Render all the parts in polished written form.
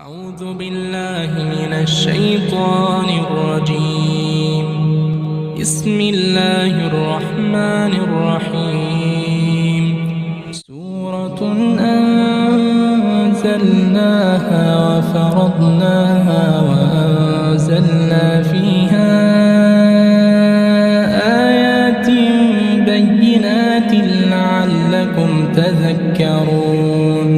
أعوذ بالله من الشيطان الرجيم. بسم الله الرحمن الرحيم. سورة أنزلناها وفرضناها وأنزلنا فيها آيات بينات لعلكم تذكرون.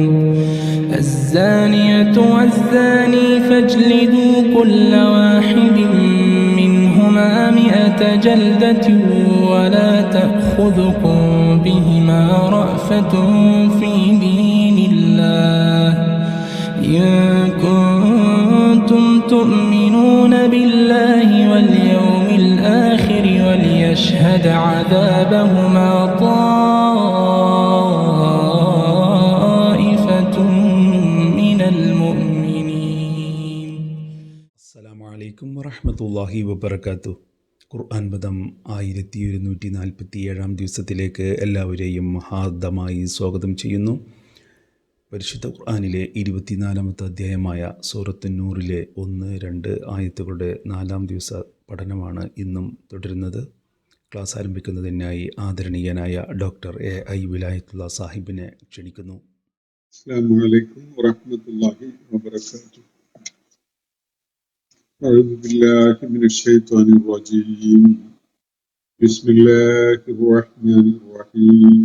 الزانية والزاني فاجلدوا كل واحد منهما 100 جلدة ولا تأخذكم بهما رأفة في دين الله إن كنتم تؤمنون بالله واليوم الآخر وليشهد عذابهما طائفة من المؤمنين. അസ്സലാമു അലൈക്കും വറഹ്മത്തുള്ളാഹി വബറകാതുഹു. ഖുർആൻ പദം 1147 ദിവസത്തിലേക്ക് എല്ലാവരെയും ഹാർദമായി സ്വാഗതം ചെയ്യുന്നു. പരിശുദ്ധ ഖുർആനിലെ 24-ാമത്തെ അധ്യായമായ സൂറത്ത് നൂറിലെ 1-2 ആയത്തുകളുടെ 4-ാം ദിവസ പഠനമാണ് ഇന്നും തുടരുന്നത്. ക്ലാസ് ആരംഭിക്കുന്നതിനായി ആദരണീയനായ ഡോക്ടർ A.I. വിലായത്തുള്ള സാഹിബിനെ ക്ഷണിക്കുന്നു. അസ്സലാമു അലൈക്കും വറഹ്മത്തുള്ളാഹി വബറകാതുഹു. أعوذ بالله من الشيطان الرجيم. بسم الله الرحمن الرحيم.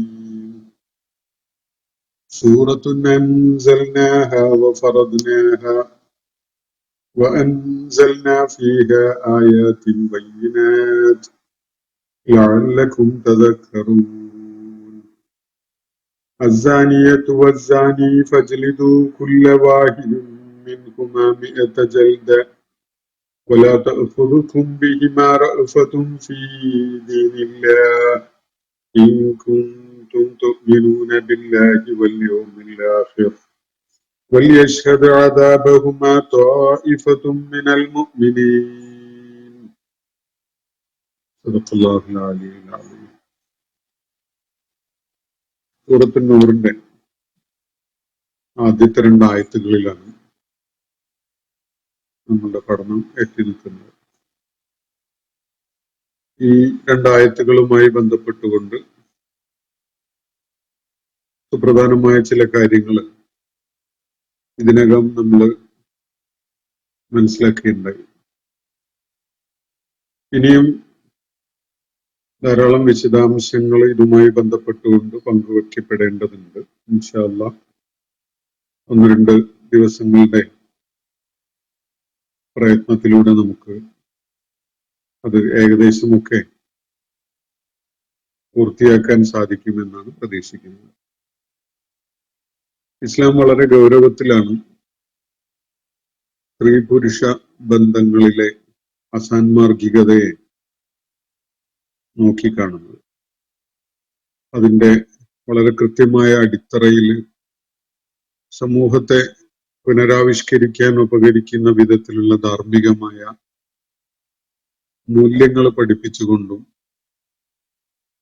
سورة أنزلناها وفرضناها وأنزلنا فيها آيات بينات لعلكم تذكرون. الزانية والزاني فاجلدوا كل واحد منهما 100 جلدة ولا تأخذكم بهما رأفة في دين الله إن كنتم تؤمنون بالله واليوم الآخر وليشهد عذابهما طائفة من المؤمنين. صدق الله العلي العظيم. സൂറത്ത് നൂറിന്റെ ആദ്യത്തെ 2 ആയത്തുകളിലാണ് നമ്മളുടെ പഠനം എത്തി നിൽക്കുന്നത്. ഈ 2 ആയത്തുകളുമായി ബന്ധപ്പെട്ടുകൊണ്ട് സുപ്രധാനമായ ചില കാര്യങ്ങൾ ഇതിനകം നമ്മൾ മനസ്സിലാക്കിയിട്ടുണ്ടായി. ഇനിയും ധാരാളം വിശദാംശങ്ങൾ ഇതുമായി ബന്ധപ്പെട്ടുകൊണ്ട് പങ്കുവയ്ക്കപ്പെടേണ്ടതുണ്ട്. ഇൻഷാ അല്ലാഹ് 1-2 ദിവസങ്ങളുടെ പ്രയത്നത്തിലൂടെ നമുക്ക് അത് ഏകദേശമൊക്കെ പൂർത്തിയാക്കാൻ സാധിക്കുമെന്നാണ് പ്രതീക്ഷിക്കുന്നത്. ഇസ്ലാം വളരെ ഗൗരവത്തിലാണ് സ്ത്രീ പുരുഷ ബന്ധങ്ങളിലെ അസാൻമാർഗികതയെ നോക്കിക്കാണുന്നത്. അതിന്റെ വളരെ കൃത്യമായ അടിത്തറയിൽ സമൂഹത്തെ പുനരാവിഷ്കരിക്കാൻ ഉപകരിക്കുന്ന വിധത്തിലുള്ള ധാർമ്മികമായ മൂല്യങ്ങൾ പഠിപ്പിച്ചുകൊണ്ടും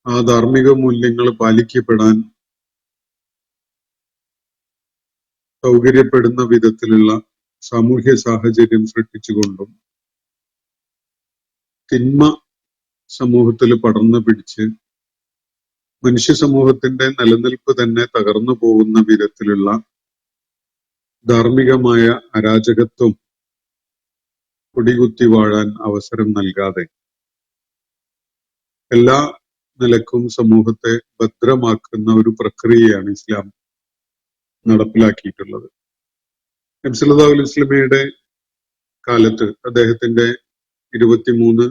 ആ ധാർമ്മിക മൂല്യങ്ങൾ പാലിക്കപ്പെടാൻ സൗകര്യപ്പെടുന്ന വിധത്തിലുള്ള സാമൂഹ്യ സാഹചര്യം സൃഷ്ടിച്ചുകൊണ്ടും തിന്മ സമൂഹത്തിൽ പടർന്നു പിടിച്ച് മനുഷ്യ സമൂഹത്തിന്റെ നിലനിൽപ്പ് തന്നെ തകർന്നു പോകുന്ന വിധത്തിലുള്ള ധാർമ്മികമായ അരാജകത്വം കൊടികുത്തി വാഴാൻ അവസരം നൽകാതെ എല്ലാ നിലക്കും സമൂഹത്തെ ഭദ്രമാക്കുന്ന ഒരു പ്രക്രിയയാണ് ഇസ്ലാം നടപ്പിലാക്കിയിട്ടുള്ളത്. നബി സല്ലല്ലാഹു അലൈഹി വസല്ലമയുടെ കാലത്ത്, അദ്ദേഹത്തിന്റെ 23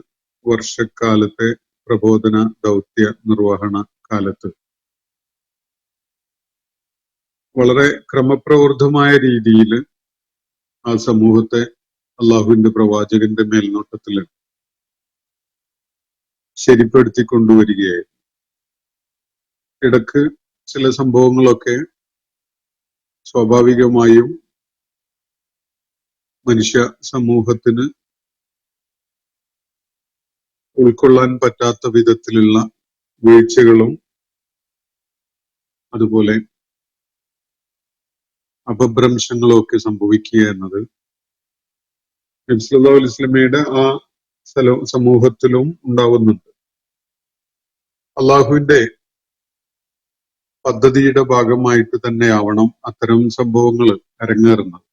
വർഷക്കാലത്തെ പ്രബോധന ദൗത്യ നിർവഹണ കാലത്ത് വളരെ ക്രമപ്രവൃത്തമായ രീതിയിൽ ആ സമൂഹത്തെ അള്ളാഹുവിന്റെ പ്രവാചകന്റെ മേൽനോട്ടത്തിൽ ശരിപ്പെടുത്തിക്കൊണ്ടുവരികയായിരുന്നു. ഇടക്ക് ചില സംഭവങ്ങളൊക്കെ സ്വാഭാവികമായും മനുഷ്യ സമൂഹത്തിന് ഉൾക്കൊള്ളാൻ പറ്റാത്ത വിധത്തിലുള്ള വീഴ്ചകളും അതുപോലെ അപഭ്രംശങ്ങളും ഒക്കെ സംഭവിക്കുക എന്നത് നബി സല്ലല്ലാഹു അലൈഹി വസല്ലമയുടെ ആ സമൂഹത്തിലും ഉണ്ടാവുന്നുണ്ട്. അള്ളാഹുവിന്റെ പദ്ധതിയുടെ ഭാഗമായിട്ട് തന്നെയാവണം അത്തരം സംഭവങ്ങൾ അരങ്ങേറുന്നത്.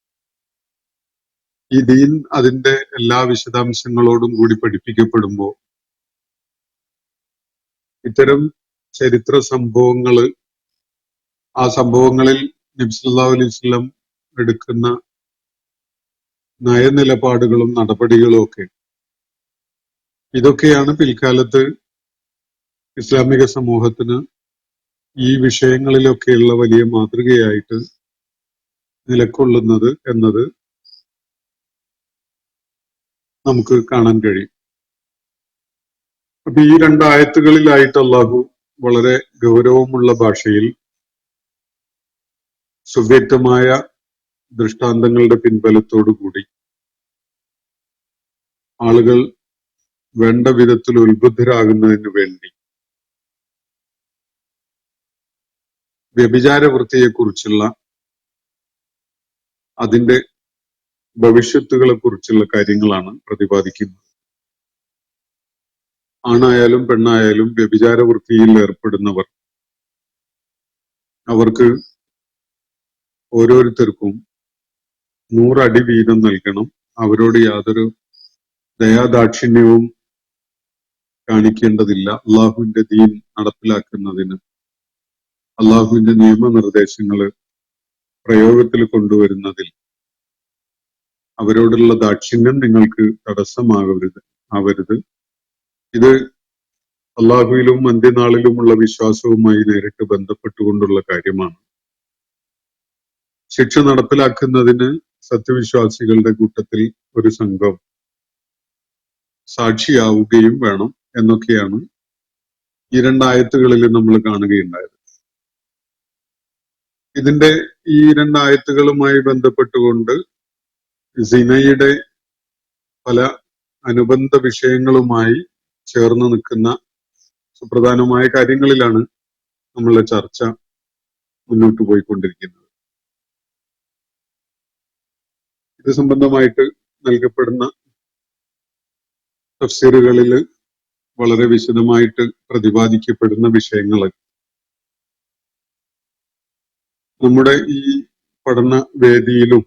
ഈ ദീൻ അതിന്റെ എല്ലാ വിശദാംശങ്ങളോടും കൂടി പഠിപ്പിക്കപ്പെടുമ്പോൾ ഇത്തരം ചരിത്ര സംഭവങ്ങള്, ആ സംഭവങ്ങളിൽ നബി സല്ലല്ലാഹു അലൈഹി വസല്ലം എടുക്കുന്ന നയനിലപാടുകളും നടപടികളും ഒക്കെ, ഇതൊക്കെയാണ് പിൽക്കാലത്ത് ഇസ്ലാമിക സമൂഹത്തിന് ഈ വിഷയങ്ങളിലൊക്കെയുള്ള വലിയ മാതൃകയായിട്ട് നിലകൊള്ളുന്നത് എന്നത് നമുക്ക് കാണാൻ കഴിയും. അപ്പൊ ഈ രണ്ടായത്തുകളിലായിട്ട് അള്ളാഹു വളരെ ഗൗരവമുള്ള ഭാഷയിൽ സുവ്യക്തമായ ദൃഷ്ടാന്തങ്ങളുടെ പിൻബലത്തോടു കൂടി ആളുകൾ വേണ്ട വിധത്തിൽ ഉത്ബുദ്ധരാകുന്നതിന് വേണ്ടി വ്യഭിചാര വൃത്തിയെക്കുറിച്ചുള്ള അതിന്റെ ഭവിഷ്യത്തുകളെ കുറിച്ചുള്ള കാര്യങ്ങളാണ് പ്രതിപാദിക്കുന്നത്. ആണായാലും പെണ്ണായാലും വ്യഭിചാര വൃത്തിയിൽ ഏർപ്പെടുന്നവർ, അവർക്ക് ഓരോരുത്തർക്കും 100 അടി വീതം നൽകണം. അവരോട് യാതൊരു ദയാദാക്ഷിണ്യവും കാണിക്കേണ്ടതില്ല. അള്ളാഹുവിന്റെ ദീൻ നടപ്പിലാക്കുന്നതിന്, അള്ളാഹുവിന്റെ നിയമനിർദ്ദേശങ്ങൾ പ്രയോഗത്തിൽ കൊണ്ടുവരുന്നതിൽ അവരോടുള്ള ദാക്ഷിണ്യം നിങ്ങൾക്ക് തടസ്സമാവരുത്. ഇത് അള്ളാഹുവിലും അന്ത്യനാളിലുമുള്ള വിശ്വാസവുമായി നേരിട്ട് ബന്ധപ്പെട്ടുകൊണ്ടുള്ള കാര്യമാണ്. ശിക്ഷ നടപ്പിലാക്കുന്നതിന് സത്യവിശ്വാസികളുടെ കൂട്ടത്തിൽ ഒരു സംഘം സാക്ഷിയാവുകയും വേണം എന്നൊക്കെയാണ് ഈ രണ്ടായത്തുകളിൽ നമ്മൾ കാണുകയുണ്ടായത്. ഇതിന്റെ ഈ രണ്ടായത്തുകളുമായി ബന്ധപ്പെട്ടുകൊണ്ട് സിനയുടെ പല അനുബന്ധ വിഷയങ്ങളുമായി ചേർന്ന് നിൽക്കുന്ന സുപ്രധാനമായ കാര്യങ്ങളിലാണ് നമ്മളുടെ ചർച്ച മുന്നോട്ട് പോയിക്കൊണ്ടിരിക്കുന്നത്. ഇത് സംബന്ധമായിട്ട് നൽകപ്പെടുന്ന തഫ്സീറുകളിൽ വളരെ വിശദമായിട്ട് പ്രതിപാദിക്കപ്പെടുന്ന വിഷയങ്ങൾ നമ്മുടെ ഈ പഠന വേദിയിലും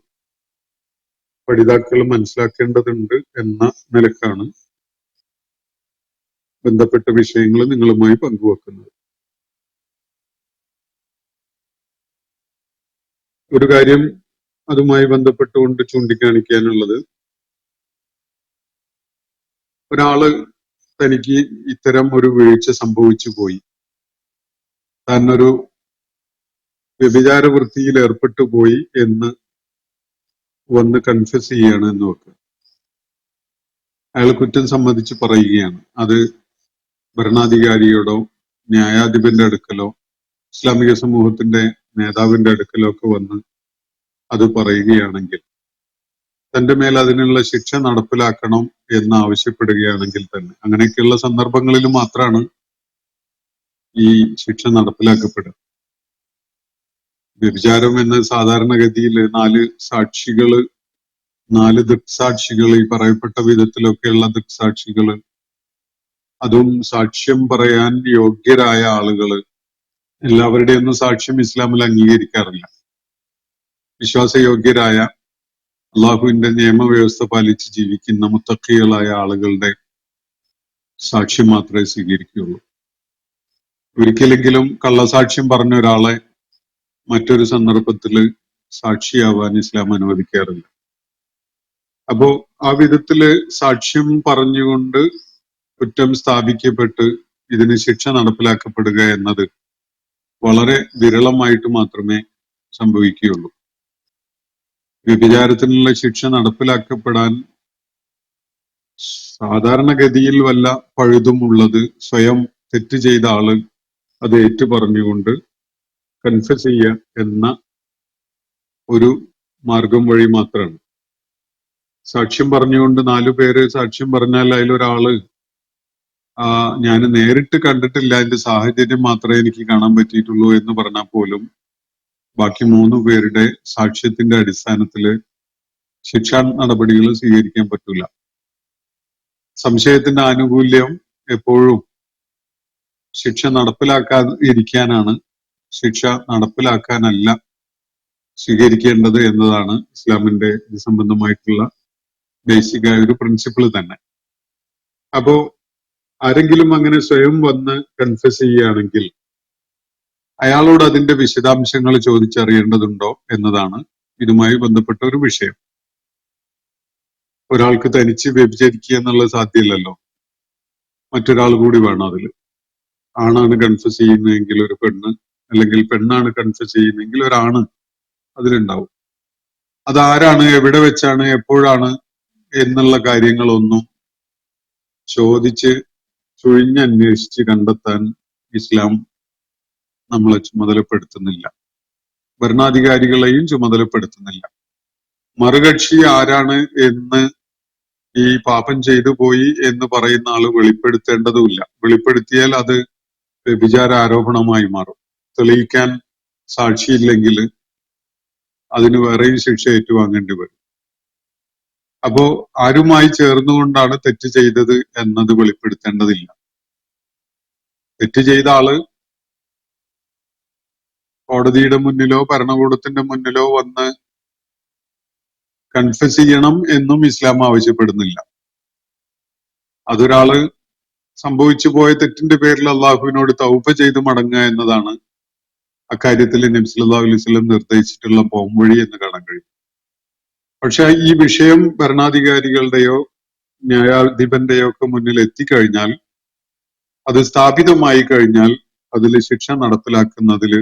പഠിതാക്കൾ മനസ്സിലാക്കേണ്ടതുണ്ട് എന്ന നിലക്കാണ് ബന്ധപ്പെട്ട വിഷയങ്ങൾ നിങ്ങളുമായി പങ്കുവെക്കുന്നത്. ഒരു കാര്യം അതുമായി ബന്ധപ്പെട്ടുകൊണ്ട് ചൂണ്ടിക്കാണിക്കാനുള്ളത്, ഒരാള് തനിക്ക് ഇത്തരം ഒരു വീഴ്ച സംഭവിച്ചു പോയി, താൻ ഒരു വ്യഭിചാര വൃത്തിയിൽ ഏർപ്പെട്ടു പോയി എന്ന് വന്ന് കൺഫ്യസ് ചെയ്യാണ് എന്ന് വെക്കുക. അയാൾ കുറ്റം സമ്മതിച്ച് പറയുകയാണ്. അത് ഭരണാധികാരിയോടോ ന്യായാധിപന്റെ അടുക്കലോ ഇസ്ലാമിക സമൂഹത്തിന്റെ നേതാവിന്റെ അടുക്കലോ ഒക്കെ വന്ന് അത് പറയുകയാണെങ്കിൽ, തന്റെ മേൽ അതിനുള്ള ശിക്ഷ നടപ്പിലാക്കണം എന്ന് ആവശ്യപ്പെടുകയാണെങ്കിൽ തന്നെ, അങ്ങനെയൊക്കെയുള്ള സന്ദർഭങ്ങളിൽ മാത്രമാണ് ഈ ശിക്ഷ നടപ്പിലാക്കപ്പെടുക. വ്യഭിചാരം എന്ന സാധാരണഗതിയിൽ 4 ദൃക്സാക്ഷികൾ, ഈ പറയപ്പെട്ട വിധത്തിലൊക്കെയുള്ള ദൃക്സാക്ഷികള്, അതും സാക്ഷ്യം പറയാൻ യോഗ്യരായ ആളുകള്, എല്ലാവരുടെയൊന്നും സാക്ഷ്യം ഇസ്ലാമിൽ അംഗീകരിക്കാറില്ല. വിശ്വാസയോഗ്യരായ, അള്ളാഹുവിന്റെ നിയമവ്യവസ്ഥ പാലിച്ച് ജീവിക്കുന്ന മുത്തഖികളായ ആളുകളുടെ സാക്ഷ്യം മാത്രമേ സ്വീകരിക്കുകയുള്ളൂ. ഒരിക്കലെങ്കിലും കള്ളസാക്ഷ്യം പറഞ്ഞ ഒരാളെ മറ്റൊരു സന്ദർഭത്തില് സാക്ഷിയാവാൻ ഇസ്ലാം അനുവദിക്കാറില്ല. അപ്പോ ആ വിധത്തില് സാക്ഷ്യം പറഞ്ഞുകൊണ്ട് കുറ്റം സ്ഥാപിക്കപ്പെട്ട് ഇതിന് ശിക്ഷ നടപ്പിലാക്കപ്പെടുക എന്നത് വളരെ വിരളമായിട്ട് മാത്രമേ സംഭവിക്കുകയുള്ളൂ. വ്യഭിചാരത്തിനുള്ള ശിക്ഷ നടപ്പിലാക്കപ്പെടാൻ സാധാരണഗതിയിൽ വല്ല പഴുതുമുള്ളത് സ്വയം തെറ്റ് ചെയ്ത ആള് അത് ഏറ്റു പറഞ്ഞുകൊണ്ട് കൺഫ്യസ് ചെയ്യുക എന്ന ഒരു മാർഗം വഴി മാത്രമാണ്. സാക്ഷ്യം പറഞ്ഞുകൊണ്ട് 4 പേര് സാക്ഷ്യം പറഞ്ഞാൽ അതിലൊരാള് ഞാൻ നേരിട്ട് കണ്ടിട്ടില്ല, എന്റെ സാഹചര്യം മാത്രമേ എനിക്ക് കാണാൻ പറ്റിയിട്ടുള്ളൂ എന്ന് പറഞ്ഞാൽ പോലും ബാക്കി 3 പേരുടെ സാക്ഷ്യത്തിന്റെ അടിസ്ഥാനത്തിൽ ശിക്ഷാ നടപടികൾ സ്വീകരിക്കാൻ പറ്റൂല. സംശയത്തിന്റെ ആനുകൂല്യം എപ്പോഴും ശിക്ഷ നടപ്പിലാക്കാതിരിക്കാനാണ്, ശിക്ഷ നടപ്പിലാക്കാനല്ല സ്വീകരിക്കേണ്ടത് എന്നതാണ് ഇസ്ലാമിന്റെ ഇത് സംബന്ധമായിട്ടുള്ള ബേസിക് ആയ ഒരു പ്രിൻസിപ്പിൾ തന്നെ. അപ്പോ ആരെങ്കിലും അങ്ങനെ സ്വയം വന്ന് കൺഫസ് ചെയ്യുകയാണെങ്കിൽ അയാളോട് അതിന്റെ വിശദാംശങ്ങൾ ചോദിച്ചറിയേണ്ടതുണ്ടോ എന്നതാണ് ഇതുമായി ബന്ധപ്പെട്ട ഒരു വിഷയം. ഒരാൾക്ക് തനിച്ച് വ്യഭിചരിക്കുക എന്നുള്ളത് സാധ്യമല്ലല്ലോ, മറ്റൊരാൾ കൂടി വേണം അതിൽ. ആണാണ് കൺഫസ് ചെയ്യുന്നതെങ്കിൽ ഒരു പെണ്ണ്, അല്ലെങ്കിൽ പെണ്ണാണ് കൺഫസ് ചെയ്യുന്നതെങ്കിൽ ഒരാണ് അതിലുണ്ടാവും. അതാരാണ്, എവിടെ വെച്ചാണ്, എപ്പോഴാണ് എന്നുള്ള കാര്യങ്ങളൊന്നും ചോദിച്ച് ചുഴിഞ്ഞന്വേഷിച്ച് കണ്ടെത്താൻ ഇസ്ലാം നമ്മളെ ചുമതലപ്പെടുത്തുന്നില്ല, ഭരണാധികാരികളെയും ചുമതലപ്പെടുത്തുന്നില്ല. മറുകക്ഷി ആരാണ് എന്ന് ഈ പാപം ചെയ്തു പോയി എന്ന് പറയുന്ന ആള് വെളിപ്പെടുത്തേണ്ടതുമില്ല. വെളിപ്പെടുത്തിയാൽ അത് വ്യഭിചാര ആരോപണമായി മാറും. തെളിയിക്കാൻ സാക്ഷിയില്ലെങ്കിൽ അതിന് വേറെയും ശിക്ഷ ഏറ്റുവാങ്ങേണ്ടി വരും. അപ്പോ ആരുമായി ചേർന്നുകൊണ്ടാണ് തെറ്റ് ചെയ്തത് എന്നത് വെളിപ്പെടുത്തേണ്ടതില്ല. തെറ്റ് ചെയ്ത ആള് കോടതിയുടെ മുന്നിലോ ഭരണകൂടത്തിന്റെ മുന്നിലോ വന്ന് കൺഫസ് ചെയ്യണം എന്നും ഇസ്ലാം ആവശ്യപ്പെടുന്നില്ല. അതൊരാള് സംഭവിച്ചു പോയ തെറ്റിന്റെ പേരിൽ അള്ളാഹുവിനോട് തൗബ ചെയ്ത് മടങ്ങുക എന്നതാണ് അക്കാര്യത്തിൽ നബി സല്ലല്ലാഹു അലൈഹി വസല്ലം നിർദ്ദേശിച്ചിട്ടുള്ള പോംവഴി എന്ന് കാണാൻ കഴിയും. പക്ഷെ ഈ വിഷയം ഭരണാധികാരികളുടെയോ ന്യായാധിപന്റെയോ ഒക്കെ മുന്നിൽ എത്തിക്കഴിഞ്ഞാൽ, അത് സ്ഥാപിതമായി കഴിഞ്ഞാൽ അതിൽ ശിക്ഷ നടപ്പിലാക്കുന്നതിൽ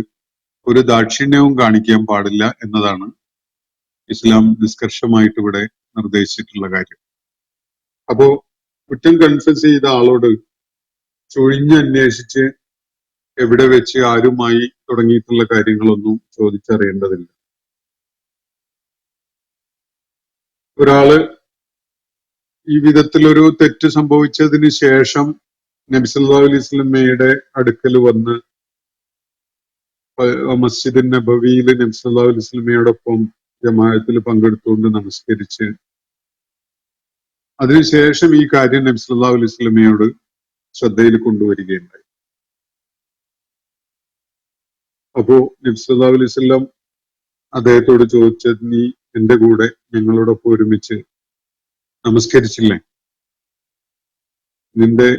ഒരു ദാക്ഷിണ്യവും കാണിക്കാൻ പാടില്ല എന്നതാണ് ഇസ്ലാം നിഷ്കർഷമായിട്ട് ഇവിടെ നിർദ്ദേശിച്ചിട്ടുള്ള കാര്യം. അപ്പോ കുറ്റം കൺഫസ് ചെയ്ത ആളോട് ചൊഴിഞ്ഞന്വേഷിച്ച് എവിടെ വെച്ച് ആരുമായി തുടങ്ങിയിട്ടുള്ള കാര്യങ്ങളൊന്നും ചോദിച്ചറിയേണ്ടതില്ല. ഒരാള് ഈ വിധത്തിലൊരു തെറ്റ് സംഭവിച്ചതിന് ശേഷം നബി സല്ലല്ലാഹു അലൈഹി വസല്ലമയുടെ അടുക്കൽ വന്ന് മസ്ജിദ് നബവിയിൽ നബി സല്ലല്ലാഹു അലൈഹി വസല്ലമയോടൊപ്പം ജമാഅത്തിൽ പങ്കെടുത്തുകൊണ്ട് നമസ്കരിച്ച് അതിനുശേഷം ഈ കാര്യം നബി സല്ലല്ലാഹു അലൈഹി വസല്ലമയോട് ശ്രദ്ധയിൽ കൊണ്ടുവരികയുണ്ടായി. അപ്പോ നബി സല്ലല്ലാഹു അലൈഹി വസല്ലം അദ്ദേഹത്തോട് ചോദിച്ചത്, നീ എന്റെ കൂടെ ഞങ്ങളോടൊപ്പം ഒരുമിച്ച് നമസ്കരിച്ചില്ലേ? നിന്റെ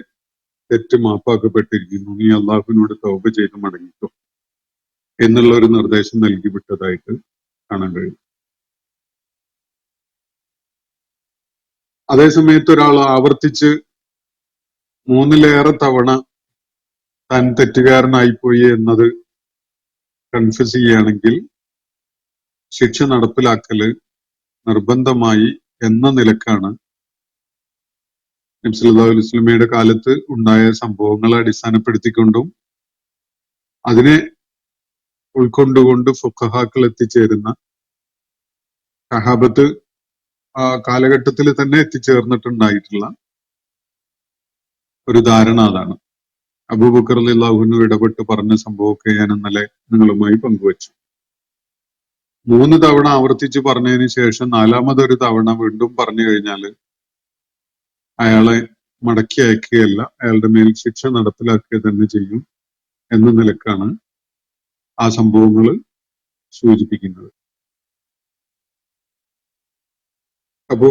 തെറ്റ് മാപ്പാക്കപ്പെട്ടിരിക്കുന്നു, നീ അള്ളാഹുവിനോട് തൗബ ചെയ്ത് മടങ്ങിക്കോ എന്നുള്ള ഒരു നിർദ്ദേശം നൽകി വിട്ടതായിട്ട് കാണാൻ കഴിയും. അതേസമയത്ത് ഒരാൾ ആവർത്തിച്ച് 3-ലേറെ തവണ താൻ തെറ്റുകാരനായിപ്പോയി എന്നത് കൺഫസ് ചെയ്യുകയാണെങ്കിൽ ശിക്ഷ നടപ്പിലാക്കല് നിർബന്ധമായി എന്ന നിലക്കാണ് നബി സല്ലല്ലാഹു അലൈഹി വസല്ലമയുടെ കാലത്ത് ഉണ്ടായ സംഭവങ്ങളെ അടിസ്ഥാനപ്പെടുത്തിക്കൊണ്ടും അതിനെ ഉൾക്കൊണ്ടുകൊണ്ട് ഫുഖഹാക്കൾ എത്തിച്ചേരുന്ന, സഹാബത്ത് ആ കാലഘട്ടത്തിൽ തന്നെ എത്തിച്ചേർന്നിട്ടുണ്ടായിട്ടുള്ള ഒരു ധാരണ അതാണ്. അബൂബക്കർ റളിയല്ലാഹു അൻഹു ഇടപെട്ട് പറഞ്ഞ സംഭവമൊക്കെ ഞാൻ ഇന്നലെ നിങ്ങളുമായി പങ്കുവച്ചു. 3 തവണ ആവർത്തിച്ച് പറഞ്ഞതിന് ശേഷം 4മതൊരു തവണ വീണ്ടും പറഞ്ഞു കഴിഞ്ഞാൽ അയാളെ മടക്കി അയക്കുകയല്ല, അയാളുടെ മേൽ ശിക്ഷ നടപ്പിലാക്കുക തന്നെ ചെയ്യും എന്ന നിലക്കാണ് ആ സംഭവങ്ങൾ സൂചിപ്പിക്കുന്നത്. അപ്പോ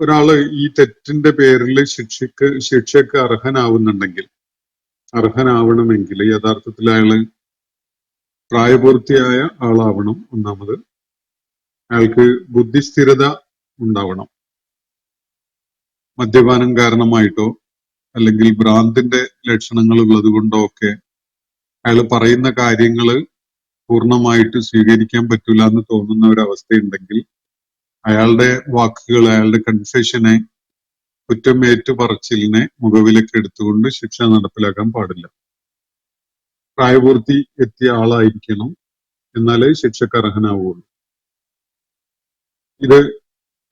ഒരാള് ഈ തെറ്റിന്റെ പേരിൽ ശിക്ഷക്ക് അർഹനാവണമെങ്കിൽ യഥാർത്ഥത്തിൽ അയാള് പ്രായപൂർത്തിയായ ആളാവണം. ഒന്നാമത്, അയാൾക്ക് ബുദ്ധിസ്ഥിരത ഉണ്ടാവണം. മദ്യപാനം കാരണമായിട്ടോ അല്ലെങ്കിൽ ഭ്രാന്തിന്റെ ലക്ഷണങ്ങൾ ഉള്ളത് കൊണ്ടോ ഒക്കെ അയാൾ പറയുന്ന കാര്യങ്ങൾ പൂർണ്ണമായിട്ട് സ്വീകരിക്കാൻ പറ്റൂല എന്ന് തോന്നുന്ന ഒരവസ്ഥയുണ്ടെങ്കിൽ അയാളുടെ വാക്കുകൾ, അയാളുടെ കൺഫെഷനെ, കുറ്റം ഏറ്റുപറച്ചിലിനെ മുഖവിലേക്ക് എടുത്തുകൊണ്ട് ശിക്ഷ നടപ്പിലാക്കാൻ പാടില്ല. പ്രായപൂർത്തി എത്തിയ ആളായിരിക്കണം, എന്നാലേ ശിക്ഷക്ക് അർഹനാവുള്ളൂ.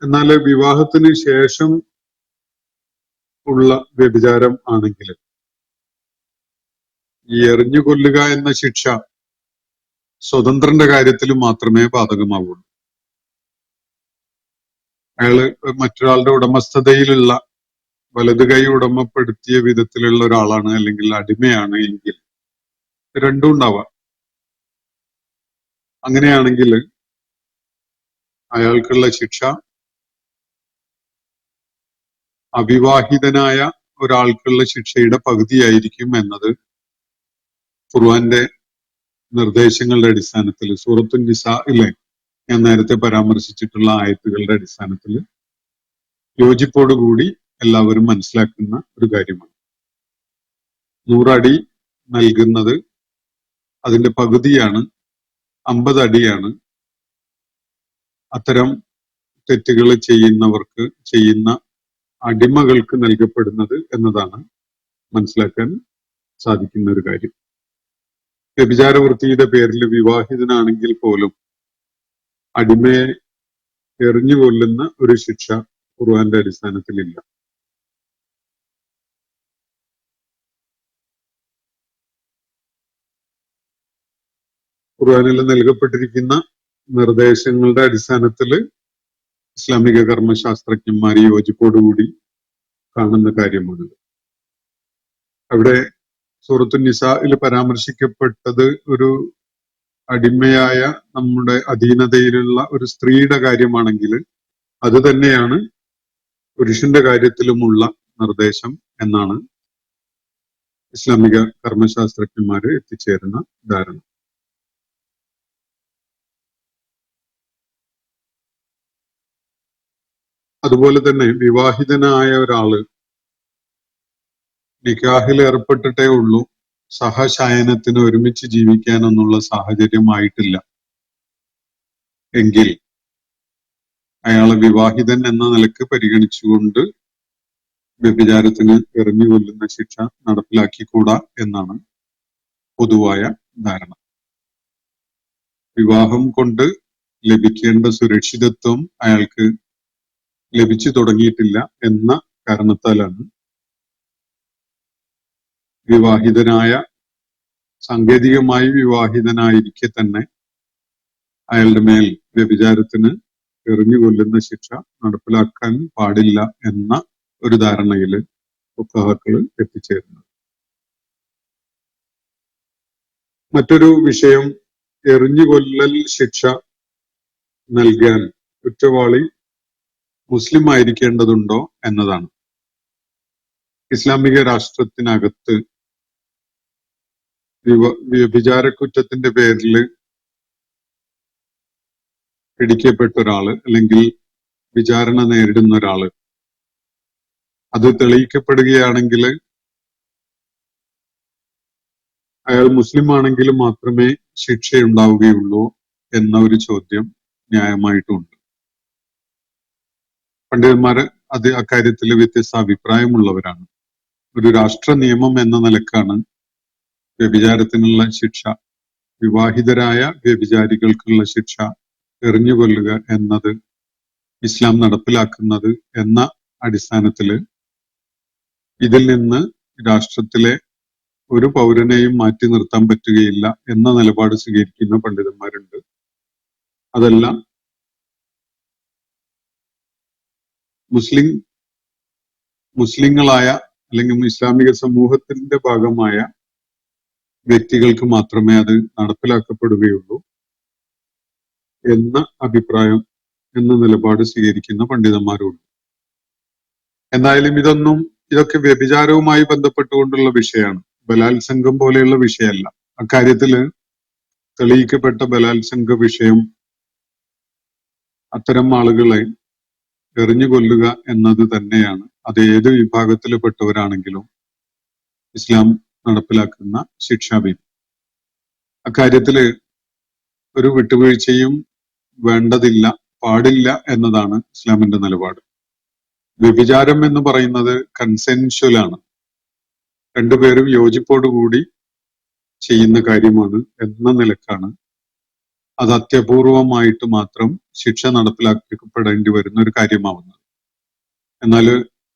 എന്നാല് വിവാഹത്തിന് ശേഷം ഉള്ള വ്യഭിചാരം ആണെങ്കിൽ ഈ എറിഞ്ഞു കൊല്ലുക എന്ന ശിക്ഷ സ്വതന്ത്രന്റെ കാര്യത്തിൽ മാത്രമേ ബാധകമാവുള്ളൂ. അയാള് മറ്റൊരാളുടെ ഉടമസ്ഥതയിലുള്ള വലത് കൈ ഉടമപ്പെടുത്തിയ വിധത്തിലുള്ള ഒരാളാണ് അല്ലെങ്കിൽ അടിമയാണ് എങ്കിൽ രണ്ടും ഉണ്ടാവാം. അങ്ങനെയാണെങ്കിൽ അയാൾക്കുള്ള ശിക്ഷ അവിവാഹിതനായ ഒരാൾക്കുള്ള ശിക്ഷയുടെ പകുതിയായിരിക്കും എന്നത് ഖുർആന്റെ നിർദ്ദേശങ്ങളുടെ അടിസ്ഥാനത്തിൽ സൂറത്തുൻ നിസാഇലെ ഞാൻ നേരത്തെ പരാമർശിച്ചിട്ടുള്ള ആയത്തുകളുടെ അടിസ്ഥാനത്തിൽ യോജിപ്പോടുകൂടി എല്ലാവരും മനസ്സിലാക്കുന്ന ഒരു കാര്യമാണ്. 100 അടി നൽകുന്നത് അതിന്റെ പകുതിയാണ്, 50 അടിയാണ് അത്തരം തെറ്റുകൾ ചെയ്യുന്ന അടിമകൾക്ക് നൽകപ്പെടുന്നത് എന്നതാണ് മനസ്സിലാക്കാൻ സാധിക്കുന്ന ഒരു കാര്യം. വ്യഭിചാരവൃത്തിയുടെ പേരിൽ വിവാഹിതനാണെങ്കിൽ പോലും അടിമയെ എറിഞ്ഞു കൊല്ലുന്ന ഒരു ശിക്ഷ ഖുർആന്റെ അടിസ്ഥാനത്തിലില്ല. ഖുർആനിൽ നൽകപ്പെട്ടിരിക്കുന്ന നിർദ്ദേശങ്ങളുടെ അടിസ്ഥാനത്തിൽ ഇസ്ലാമിക കർമ്മശാസ്ത്രജ്ഞന്മാർ യോജിപ്പോടുകൂടി കാണുന്ന കാര്യമാണിത്. അവിടെ സൂറത്തുൻ നിസായിൽ പരാമർശിക്കപ്പെട്ടത് ഒരു അടിമയായ നമ്മുടെ അധീനതയിലുള്ള ഒരു സ്ത്രീയുടെ കാര്യമാണെങ്കിൽ അത് തന്നെയാണ് പുരുഷന്റെ കാര്യത്തിലുമുള്ള നിർദ്ദേശം എന്നാണ് ഇസ്ലാമിക കർമ്മശാസ്ത്രജ്ഞന്മാര് എത്തിച്ചേരുന്ന ധാരണ. അതുപോലെ തന്നെ വിവാഹിതനായ ഒരാള് നിക്കാഹിൽ ഏർപ്പെട്ടിട്ടേ ഉള്ളൂ, സഹശയനത്തിന് ഒരുമിച്ച് ജീവിക്കാനെന്നുള്ള സാഹചര്യമായിട്ടില്ല എങ്കിൽ അയാളെ വിവാഹിതൻ എന്ന നിലക്ക് പരിഗണിച്ചുകൊണ്ട് വ്യഭിചാരത്തിന് എറിഞ്ഞു കൊല്ലുന്ന ശിക്ഷ നടപ്പിലാക്കിക്കൂടാ എന്നാണ് പൊതുവായ ധാരണ. വിവാഹം കൊണ്ട് ലഭിക്കേണ്ട സുരക്ഷിതത്വം അയാൾക്ക് ലഭിച്ചു തുടങ്ങിയിട്ടില്ല എന്ന കാരണത്താലാണ് സാങ്കേതികമായി വിവാഹിതനായിരിക്കെ തന്നെ അയാളുടെ മേൽ വ്യഭിചാരത്തിന് എറിഞ്ഞു കൊല്ലുന്ന ശിക്ഷ നടപ്പിലാക്കാൻ പാടില്ല എന്ന ഒരു ധാരണയിൽ ഫുഖഹാക്കൾ എത്തിച്ചേരുന്നത്. മറ്റൊരു വിഷയം, എറിഞ്ഞുകൊല്ലൽ ശിക്ഷ നൽകാൻ കുറ്റവാളി മുസ്ലിം ആയിരിക്കേണ്ടതുണ്ടോ എന്നതാണ്. ഇസ്ലാമിക രാഷ്ട്രത്തിനകത്ത് വ്യഭിചാരക്കുറ്റത്തിന്റെ പേരിൽ പിടിക്കപ്പെട്ട ഒരാള് അല്ലെങ്കിൽ വിചാരണ നേരിടുന്ന ഒരാള് അത് തെളിയിക്കപ്പെടുകയാണെങ്കിൽ അയാൾ മുസ്ലിം ആണെങ്കിൽ മാത്രമേ ശിക്ഷയുണ്ടാവുകയുള്ളൂ എന്ന ഒരു ചോദ്യം ന്യായമായിട്ടുണ്ട്. പണ്ഡിതന്മാര് അക്കാര്യത്തിൽ വ്യത്യസ്ത അഭിപ്രായമുള്ളവരാണ്. ഒരു രാഷ്ട്ര നിയമം എന്ന നിലക്കാണ് വ്യഭിചാരത്തിനുള്ള ശിക്ഷ, വിവാഹിതരായ വ്യഭിചാരികൾക്കുള്ള ശിക്ഷ എറിഞ്ഞുകൊല്ലുക എന്നത് ഇസ്ലാം നടപ്പിലാക്കുന്നത് എന്ന അടിസ്ഥാനത്തില് ഇതിൽ നിന്ന് രാഷ്ട്രത്തിലെ ഒരു പൗരനെയും മാറ്റി നിർത്താൻ പറ്റുകയില്ല എന്ന നിലപാട് സ്വീകരിക്കുന്ന പണ്ഡിതന്മാരുണ്ട്. അതല്ല, മുസ്ലിങ്ങളായ അല്ലെങ്കിൽ ഇസ്ലാമിക സമൂഹത്തിന്റെ ഭാഗമായ വ്യക്തികൾക്ക് മാത്രമേ അത് നടപ്പിലാക്കപ്പെടുകയുള്ളൂ എന്ന അഭിപ്രായം, എന്ന നിലപാട് സ്വീകരിക്കുന്ന പണ്ഡിതന്മാരുണ്ട്. എന്തായാലും ഇതൊക്കെ വ്യഭിചാരവുമായി ബന്ധപ്പെട്ടുകൊണ്ടുള്ള വിഷയമാണ്, ബലാത്സംഗം പോലെയുള്ള വിഷയമല്ല. അക്കാര്യത്തില് തെളിയിക്കപ്പെട്ട ബലാത്സംഗ വിഷയം അത്തരം ആളുകളെ എറിഞ്ഞു കൊല്ലുക എന്നത് തന്നെയാണ്. അത് ഏത് വിഭാഗത്തിൽപ്പെട്ടവരാണെങ്കിലും ഇസ്ലാം നടപ്പിലാക്കുന്ന ശിക്ഷാവിധി. അക്കാര്യത്തില് ഒരു വിട്ടുവീഴ്ചയും വേണ്ടതില്ല, പാടില്ല എന്നതാണ് ഇസ്ലാമിന്റെ നിലപാട്. വ്യഭിചാരം എന്ന് പറയുന്നത് കൺസെൻഷ്വൽ ആണ്, രണ്ടുപേരും യോജിപ്പോടുകൂടി ചെയ്യുന്ന കാര്യമാണ് എന്ന നിലക്കാണ് അത് അത്യപൂർവമായിട്ട് മാത്രം ശിക്ഷ നടപ്പിലാക്കപ്പെടേണ്ടി വരുന്ന ഒരു കാര്യമാവുന്നത്. എന്നാൽ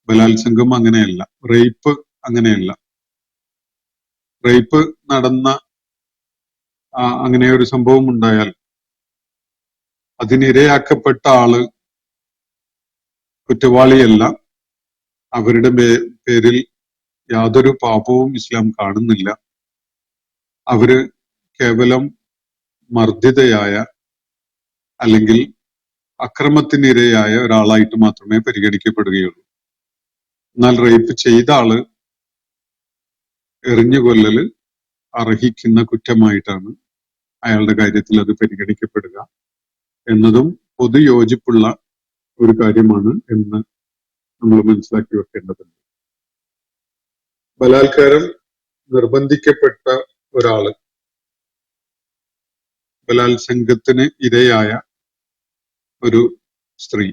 ബലാത്സംഗം അങ്ങനെയല്ല, റേപ്പ് അങ്ങനെയല്ല. റേപ്പ് നടന്ന അങ്ങനെ ഒരു സംഭവം ഉണ്ടായാൽ അതിനിരയാക്കപ്പെട്ട ആള് കുറ്റവാളിയല്ല, അവരുടെ പേരിൽ യാതൊരു പാപവും ഇസ്ലാം കാണുന്നില്ല. അവര് കേവലം മർദ്ദിതയായ അല്ലെങ്കിൽ അക്രമത്തിനിരയായ ഒരാളായിട്ട് മാത്രമേ പരിഗണിക്കപ്പെടുകയുള്ളൂ. എന്നാൽ റേപ്പ് ചെയ്ത ആള് എറിഞ്ഞുകൊല്ലല് അർഹിക്കുന്ന കുറ്റമായിട്ടാണ് അയാളുടെ കാര്യത്തിൽ അത് പരിഗണിക്കപ്പെടുക എന്നതും പൊതുയോജിപ്പുള്ള ഒരു കാര്യമാണ് എന്ന് നമ്മൾ മനസ്സിലാക്കി വെക്കേണ്ടതുണ്ട്. ബലാത്കാരം നിർബന്ധിക്കപ്പെട്ട ഒരാള്, ബലാത്സംഗത്തിന് ഇരയായ ഒരു സ്ത്രീ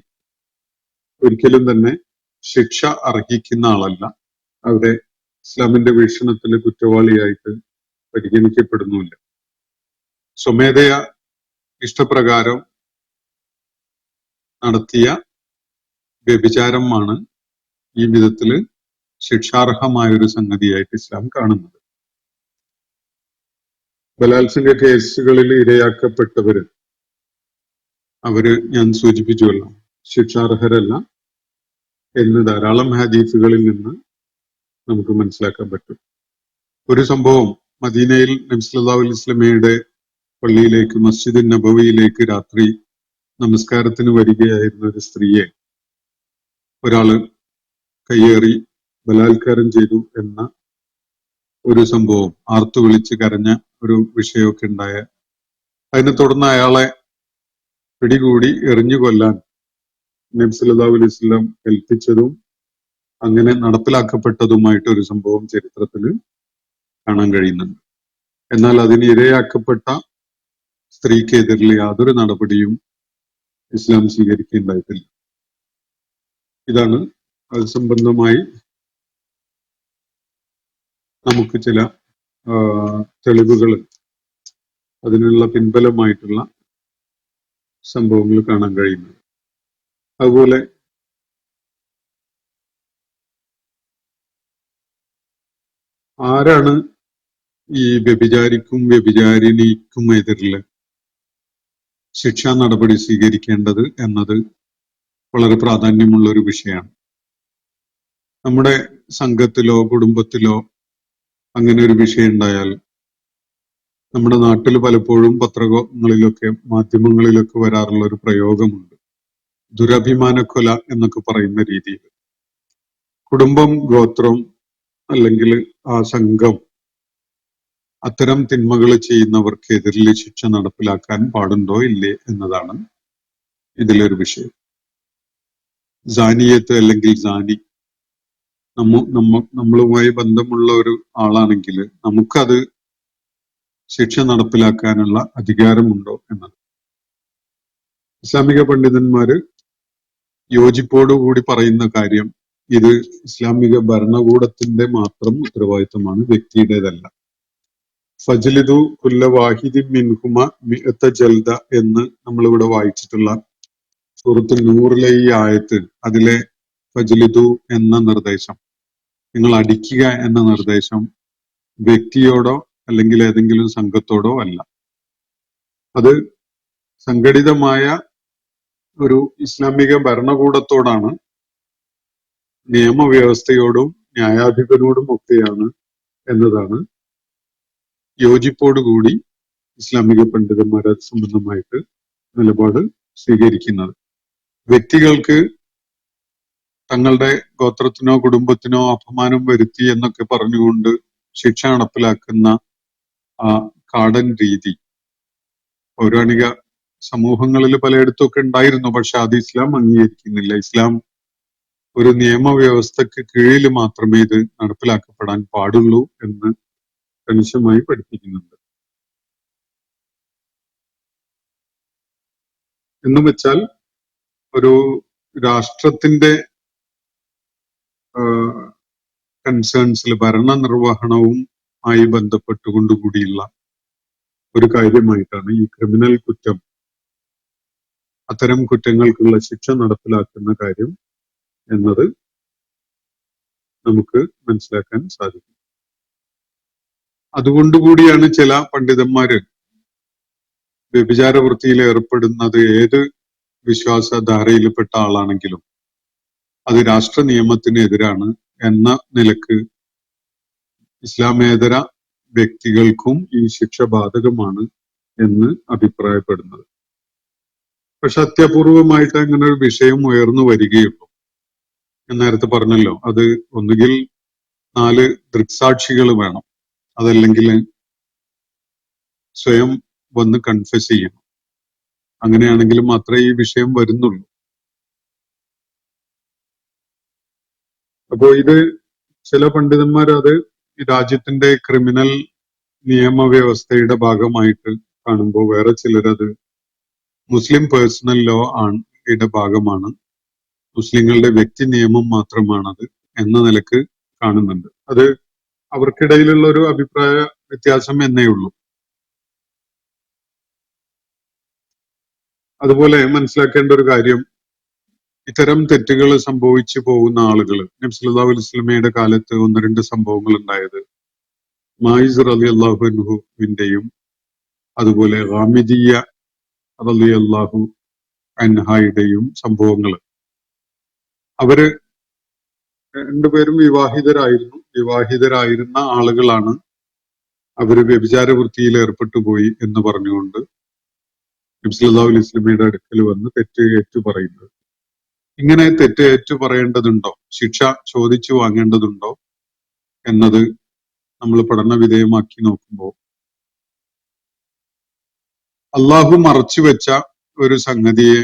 ഒരിക്കലും തന്നെ ശിക്ഷ അർഹിക്കുന്ന ആളല്ല. അവരെ ഇസ്ലാമിന്റെ വീക്ഷണത്തിൽ കുറ്റവാളിയായിട്ട് പരിഗണിക്കപ്പെടുന്നുമില്ല. സ്വമേധയാ ഇഷ്ടപ്രകാരം നടത്തിയ വ്യഭിചാരമാണ് ഈ വിധത്തില് ശിക്ഷാർഹമായ ഒരു സംഗതിയായിട്ട് ഇസ്ലാം കാണുന്നത്. ബലാത്സംഗ കേസുകളിൽ ഇരയാക്കപ്പെട്ടവര് അവര് ഞാൻ സൂചിപ്പിച്ചുവല്ലോ ശിക്ഷാർഹരല്ല എന്ന് ധാരാളം ഹദീസുകളിൽ നിന്ന് നമുക്ക് മനസ്സിലാക്കാൻ പറ്റും. ഒരു സംഭവം, മദീനയിൽ നബി സല്ലല്ലാഹു അലൈഹി വസല്ലമയുടെ പള്ളിയിലേക്ക്, മസ്ജിദ് നബവിയിലേക്ക് രാത്രി നമസ്കാരത്തിന് വരികയായിരുന്ന ഒരു സ്ത്രീയെ ഒരാള് കയ്യേറി ബലാത്കാരം ചെയ്തു എന്ന ഒരു സംഭവം, ആർത്തു വിളിച്ച് കരഞ്ഞ ഒരു വിഷയമൊക്കെ ഉണ്ടായ, അതിനെ തുടർന്ന് അയാളെ പിടികൂടി എറിഞ്ഞു കൊല്ലാൻ നബി സല്ലല്ലാഹു അലൈഹി വസല്ലം കൽപ്പിച്ചതും അങ്ങനെ നടപ്പിലാക്കപ്പെട്ടതുമായിട്ട് ഒരു സംഭവം ചരിത്രത്തിൽ കാണാൻ കഴിയുന്നുണ്ട്. എന്നാൽ അതിന് ഇരയാക്കപ്പെട്ട സ്ത്രീക്കെതിരിൽ യാതൊരു നടപടിയും ഇസ്ലാം സ്വീകരിക്കുകയുണ്ടായിട്ടില്ല. ഇതാണ് അത് സംബന്ധമായി നമുക്ക് ചില തെളിവുകൾ, അതിനുള്ള പിൻബലമായിട്ടുള്ള സംഭവങ്ങൾ കാണാൻ കഴിയുന്നത്. അതുപോലെ ആരാണ് ഈ വ്യഭിചാരിക്കും വ്യഭിചാരിണിക്കും എതിരിൽ ശിക്ഷാ നടപടി സ്വീകരിക്കേണ്ടത് എന്നത് വളരെ പ്രാധാന്യമുള്ള ഒരു വിഷയമാണ്. നമ്മുടെ സംഘത്തിലോ കുടുംബത്തിലോ അങ്ങനെ ഒരു വിഷയം ഉണ്ടായാൽ, നമ്മുടെ നാട്ടിൽ പലപ്പോഴും പത്രങ്ങളിലൊക്കെ മാധ്യമങ്ങളിലൊക്കെ വരാറുള്ള ഒരു പ്രയോഗമുണ്ട്, ദുരഭിമാനക്കൊല എന്നൊക്കെ പറയുന്ന രീതിയിൽ. കുടുംബം, ഗോത്രം അല്ലെങ്കിൽ ആ സംഘം അത്തരം തിന്മകൾ ചെയ്യുന്നവർക്കെതിരിൽ ശിക്ഷ നടപ്പിലാക്കാൻ പാടുണ്ടോ ഇല്ലേ എന്നതാണ് ഇതിലൊരു വിഷയം. ജാനിയത്ത് അല്ലെങ്കിൽ ജാനി നമ്മളുമായി ബന്ധമുള്ള ഒരു ആളാണെങ്കിൽ നമുക്കത് ശിക്ഷ നടപ്പിലാക്കാനുള്ള അധികാരമുണ്ടോ എന്നത് ഇസ്ലാമിക പണ്ഡിതന്മാര് യോജിപ്പോടുകൂടി പറയുന്ന കാര്യം, ഇത് ഇസ്ലാമിക ഭരണകൂടത്തിന്റെ മാത്രം ഉത്തരവാദിത്തമാണ്, വ്യക്തിയുടേതല്ല. ഫജ്ലിദു കുല്ല വാഹിദിൻ മിൻഹുമ മിഅത ജൽദ എന്ന് നമ്മളിവിടെ വായിച്ചിട്ടുള്ള സൂറത്തുൽ നൂറിലെ ഈ ആയത്ത്, അതിലെ ഫജ്ലിദു എന്ന നിർദ്ദേശം, നിങ്ങൾ അടിക്കുക എന്ന നിർദ്ദേശം വ്യക്തിയോടോ അല്ലെങ്കിൽ ഏതെങ്കിലും സംഘത്തോടോ അല്ല. അത് സംഘടിതമായ ഒരു ഇസ്ലാമിക ഭരണകൂടത്തോടാണ്, നിയമവ്യവസ്ഥയോടും ന്യായാധിപനോടും ഒക്കെയാണ് എന്നതാണ് യോജിപ്പോടുകൂടി ഇസ്ലാമിക പണ്ഡിതന്മാരെ സംബന്ധമായിട്ട് നിലപാട് സ്വീകരിക്കുന്നത്. വ്യക്തികൾക്ക് തങ്ങളുടെ ഗോത്രത്തിനോ കുടുംബത്തിനോ അപമാനം വരുത്തി എന്നൊക്കെ പറഞ്ഞുകൊണ്ട് ശിക്ഷ നടപ്പിലാക്കുന്ന ആ കാടൻ രീതി പൗരാണിക സമൂഹങ്ങളിൽ പലയിടത്തൊക്കെ ഉണ്ടായിരുന്നു. പക്ഷെ അത് ഇസ്ലാം അംഗീകരിക്കുന്നില്ല. ഇസ്ലാം ഒരു നിയമവ്യവസ്ഥക്ക് കീഴിൽ മാത്രമേ ഇത് നടപ്പിലാക്കപ്പെടാൻ പാടുള്ളൂ എന്ന് കണിശമായി പഠിപ്പിക്കുന്നുണ്ട്. എന്ന് വെച്ചാൽ ഒരു രാഷ്ട്രത്തിന്റെ കൺസേൺസിൽ ഭരണ നിർവഹണവും ആയി ബന്ധപ്പെട്ടുകൊണ്ടുകൂടിയുള്ള ഒരു കാര്യമായിട്ടാണ് ഈ ക്രിമിനൽ കുറ്റം, അത്തരം കുറ്റങ്ങൾക്കുള്ള ശിക്ഷ നടപ്പിലാക്കുന്ന കാര്യം എന്നത് നമുക്ക് മനസ്സിലാക്കാൻ സാധിക്കും. അതുകൊണ്ടുകൂടിയാണ് ചില പണ്ഡിതന്മാര് വ്യഭിചാര വൃത്തിയിൽ ഏർപ്പെടുന്നത് ഏത് വിശ്വാസധാരയിൽപ്പെട്ട ആളാണെങ്കിലും അത് രാഷ്ട്ര നിയമത്തിന് എതിരാണ് എന്ന നിലക്ക് ഇസ്ലാമേതര വ്യക്തികൾക്കും ഈ ശിക്ഷ ബാധകമാണ് എന്ന് അഭിപ്രായപ്പെടുന്നത്. പക്ഷെ അത്യപൂർവമായിട്ട് അങ്ങനെ ഒരു വിഷയം ഉയർന്നു വരികയുള്ളൂ. ഞാൻ നേരത്തെ പറഞ്ഞല്ലോ, അത് ഒന്നുകിൽ 4 ദൃക്സാക്ഷികൾ വേണം, അതല്ലെങ്കിൽ സ്വയം വന്ന് കൺഫ്യസ് ചെയ്യണം. അങ്ങനെയാണെങ്കിൽ മാത്രമേ ഈ വിഷയം വരുന്നുള്ളൂ. അപ്പോ ഇത് ചില പണ്ഡിതന്മാർ അത് ഈ രാജ്യത്തിന്റെ ക്രിമിനൽ നിയമവ്യവസ്ഥയുടെ ഭാഗമായിട്ട് കാണുമ്പോൾ, വേറെ ചിലരത് മുസ്ലിം പേഴ്സണൽ ലോ യുടെ ഭാഗമാണ്, മുസ്ലിങ്ങളുടെ വ്യക്തി നിയമം മാത്രമാണത് എന്ന നിലക്ക് കാണുന്നുണ്ട്. അത് അവർക്കിടയിലുള്ള ഒരു അഭിപ്രായ വ്യത്യാസം എന്നേ ഉള്ളൂ. അതുപോലെ മനസ്സിലാക്കേണ്ട ഒരു കാര്യം, ഇത്തരം തെറ്റുകൾ സംഭവിച്ചു പോകുന്ന ആളുകൾ, നബി സല്ലല്ലാഹു അലൈഹി വസല്ലമയുടെ കാലത്ത് 1-2 സംഭവങ്ങൾ ഉണ്ടായത് മായിസ് റളിയല്ലാഹു അൻഹുവിന്റെയും അതുപോലെ ഹാമിദിയ റളിയല്ലാഹു അൻഹയുടെയും സംഭവങ്ങൾ. അവര് രണ്ടുപേരും വിവാഹിതരായിരുന്ന ആളുകളാണ്. അവര് വ്യഭിചാര വൃത്തിയിൽ ഏർപ്പെട്ടു പോയി എന്ന് പറഞ്ഞുകൊണ്ട് നബി സല്ലല്ലാഹു അലൈഹി വസല്ലമയുടെ അടുക്കൽ വന്ന് തെറ്റ് ഏറ്റു പറയുന്നത്. ഇങ്ങനെ തെറ്റ് ഏറ്റു പറയേണ്ടതുണ്ടോ, ശിക്ഷ ചോദിച്ചു വാങ്ങേണ്ടതുണ്ടോ എന്നത് നമ്മൾ പഠന വിധേയമാക്കി നോക്കുമ്പോൾ, അള്ളാഹു മറച്ചു വെച്ച ഒരു സംഗതിയെ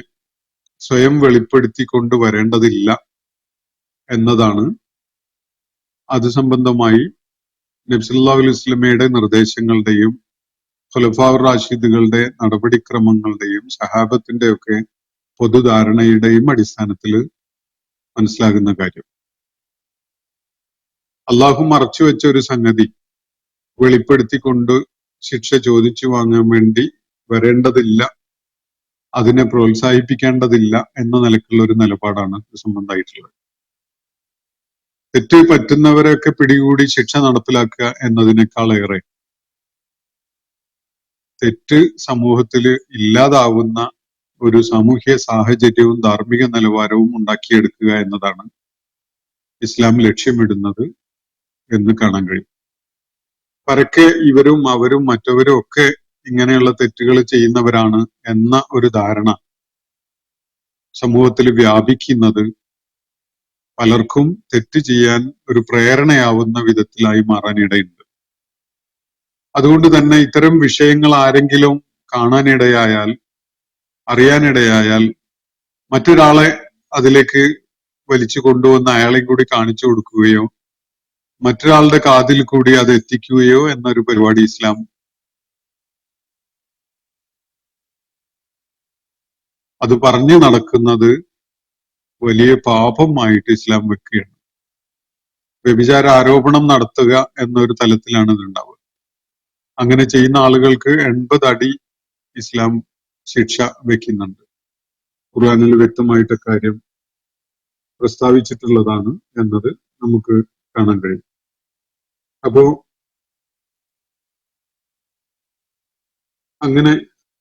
സ്വയം വെളിപ്പെടുത്തിക്കൊണ്ട് വരേണ്ടതില്ല എന്നതാണ് അത് സംബന്ധമായി നബി സല്ലല്ലാഹു അലൈഹി വസല്ലമയുടെ നിർദ്ദേശങ്ങളുടെയും ഖുലഫാഉർ റാഷിദുകളുടെ നടപടിക്രമങ്ങളുടെയും സഹാബത്തിന്റെ ഒക്കെ പൊതുധാരണയുടെയും അടിസ്ഥാനത്തിൽ മനസ്സിലാകുന്ന കാര്യം. അള്ളാഹു മറച്ചു വെച്ച ഒരു സംഗതി വെളിപ്പെടുത്തിക്കൊണ്ട് ശിക്ഷ ചോദിച്ചു വാങ്ങാൻ വേണ്ടി വരേണ്ടതില്ല, അതിനെ പ്രോത്സാഹിപ്പിക്കേണ്ടതില്ല എന്ന നിലക്കുള്ള ഒരു നിലപാടാണ് ഇത് സംബന്ധമായിട്ടുള്ളത്. തെറ്റ് പറ്റുന്നവരെയൊക്കെ പിടികൂടി ശിക്ഷ നടപ്പിലാക്കുക എന്നതിനേക്കാളേറെ തെറ്റ് സമൂഹത്തിൽ ഇല്ലാതാവുന്ന ഒരു സാമൂഹ്യ സാഹചര്യവും ധാർമ്മിക നിലവാരവും ഉണ്ടാക്കിയെടുക്കുക എന്നതാണ് ഇസ്ലാം ലക്ഷ്യമിടുന്നത് എന്ന് കാണാൻ കഴിയും. പരക്കെ ഇവരും അവരും മറ്റവരും ഒക്കെ ഇങ്ങനെയുള്ള തെറ്റുകൾ ചെയ്യുന്നവരാണ് എന്ന ഒരു ധാരണ സമൂഹത്തിൽ വ്യാപിക്കുന്നത് പലർക്കും തെറ്റ് ചെയ്യാൻ ഒരു പ്രേരണയാവുന്ന വിധത്തിലായി മാറാനിടയുണ്ട്. അതുകൊണ്ട് തന്നെ ഇത്തരം വിഷയങ്ങൾ ആരെങ്കിലും കാണാനിടയായാൽ, അറിയാനിടയായാൽ, മറ്റൊരാളെ അതിലേക്ക് വലിച്ചു കൊണ്ടുവന്ന് അയാളെയും കൂടി കാണിച്ചു കൊടുക്കുകയോ മറ്റൊരാളുടെ കാതിൽ കൂടി അത് എത്തിക്കുകയോ എന്നൊരു പരിപാടി ഇസ്ലാം അത് പറഞ്ഞു നടക്കുന്നത് വലിയ പാപമായിട്ട് ഇസ്ലാം വെക്കുകയാണ്. വ്യഭിചാര ആരോപണം നടത്തുക എന്നൊരു തലത്തിലാണ് ഇത് ഉണ്ടാവുക. അങ്ങനെ ചെയ്യുന്ന ആളുകൾക്ക് 80 അടി ഇസ്ലാം ശിക്ഷ വെക്കുന്നുണ്ട്. ഖുർആനിൽ വ്യക്തമായിട്ട് കാര്യം പ്രസ്താവിച്ചിട്ടുള്ളതാണ് എന്നത് നമുക്ക് കാണാൻ കഴിയും. അപ്പോ അങ്ങനെ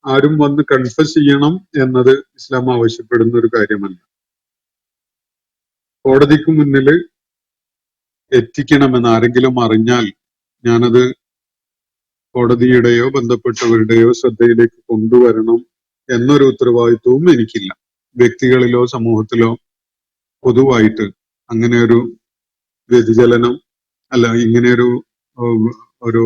ആരും വന്ന് കൺഫസ് ചെയ്യണം എന്നത് ഇസ്ലാം ആവശ്യപ്പെടുന്ന ഒരു കാര്യമല്ല. കോടതിക്ക് മുന്നിൽ എത്തിക്കണമെന്ന് ആരെങ്കിലും അറിഞ്ഞാൽ ഞാനത് കോടതിയുടെയോ ബന്ധപ്പെട്ടവരുടെയോ ശ്രദ്ധയിലേക്ക് കൊണ്ടുവരണം എന്നൊരു ഉത്തരവാദിത്വവും എനിക്കില്ല. വ്യക്തികളിലോ സമൂഹത്തിലോ പൊതുവായിട്ട് അങ്ങനെ ഒരു വ്യതിചലനം അല്ല, ഇങ്ങനെയൊരു ഒരു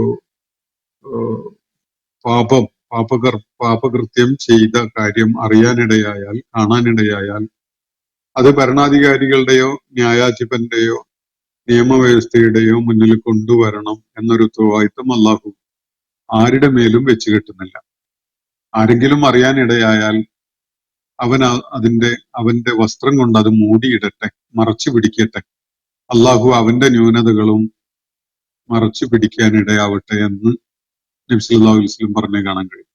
പാപകൃത്യം ചെയ്ത കാര്യം അറിയാനിടയായാൽ, കാണാനിടയായാൽ അത് ഭരണാധികാരികളുടെയോ ന്യായാധിപന്റെയോ നിയമവ്യവസ്ഥയുടെയോ മുന്നിൽ കൊണ്ടുവരണം എന്നൊരു ഉത്തരവാദിത്വം അല്ലാഹു ആരുടെ മേലും വെച്ച് കെട്ടുന്നില്ല. ആരെങ്കിലും അറിയാനിടയായാൽ അവന്റെ വസ്ത്രം കൊണ്ട് അത് മൂടിയിടട്ടെ, മറച്ചു പിടിക്കട്ടെ. അല്ലാഹു അവന്റെ ന്യൂനതകളും മറച്ചു പിടിക്കാനിടയാവട്ടെ എന്ന് നബി സല്ലല്ലാഹു അലൈഹി വസല്ലം പറഞ്ഞേ കാണാൻ കഴിയും.